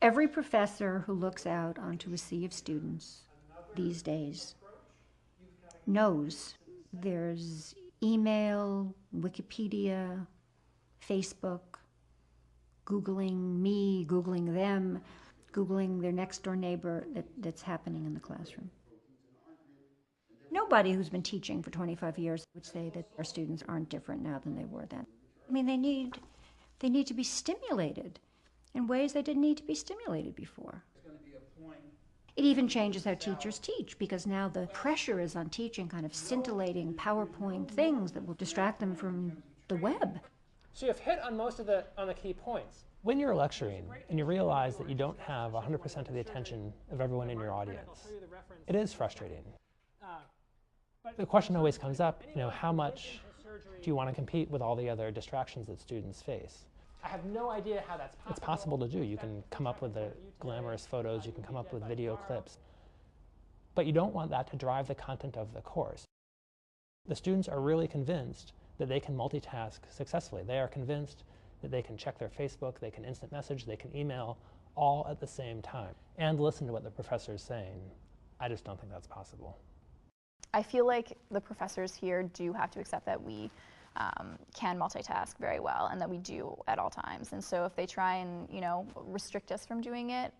Every professor who looks out onto a sea of students these days knows there's email, Wikipedia, Facebook, Googling me, Googling them, Googling their next door neighbor that's happening in the classroom. Nobody who's been teaching for 25 years would say that our students aren't different now than they were then. I mean, they need to be stimulated in ways they didn't need to be stimulated before. It even changes how teachers teach, because now the pressure is on teaching kind of scintillating PowerPoint things that will distract them from the web. So you've hit on most of the key points. When you're lecturing and you realize that you don't have 100% of the attention of everyone in your audience, it is frustrating. The question always comes up, how much do you want to compete with all the other distractions that students face? I have no idea how that's possible. It's possible to do. You can come up with the glamorous photos, you can come up with video clips, but you don't want that to drive the content of the course. The students are really convinced that they can multitask successfully. They are convinced that they can check their Facebook, they can instant message, they can email, all at the same time, and listen to what the professor is saying. I just don't think that's possible. I feel like the professors here do have to accept that we can multitask very well, and that we do at all times. And so if they try and, restrict us from doing it,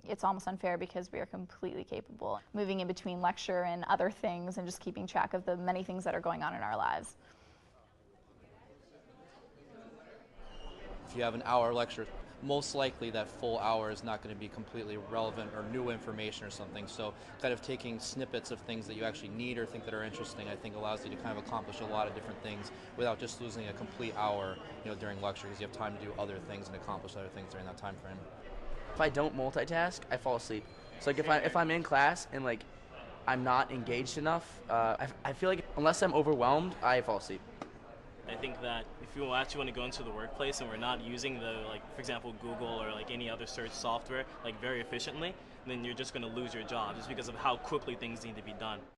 it's almost unfair, because we are completely capable moving in between lecture and other things and just keeping track of the many things that are going on in our lives. If you have an hour lecture, most likely that full hour is not going to be completely relevant or new information or something. So kind of taking snippets of things that you actually need or think that are interesting, I think allows you to kind of accomplish a lot of different things without just losing a complete hour, during lecture, because you have time to do other things and accomplish other things during that time frame. If I don't multitask, I fall asleep. So if I'm in class and I'm not engaged enough, I feel like unless I'm overwhelmed, I fall asleep. I think that if you actually want to go into the workplace and we're not using for example, Google or any other search software very efficiently, then you're just going to lose your job just because of how quickly things need to be done.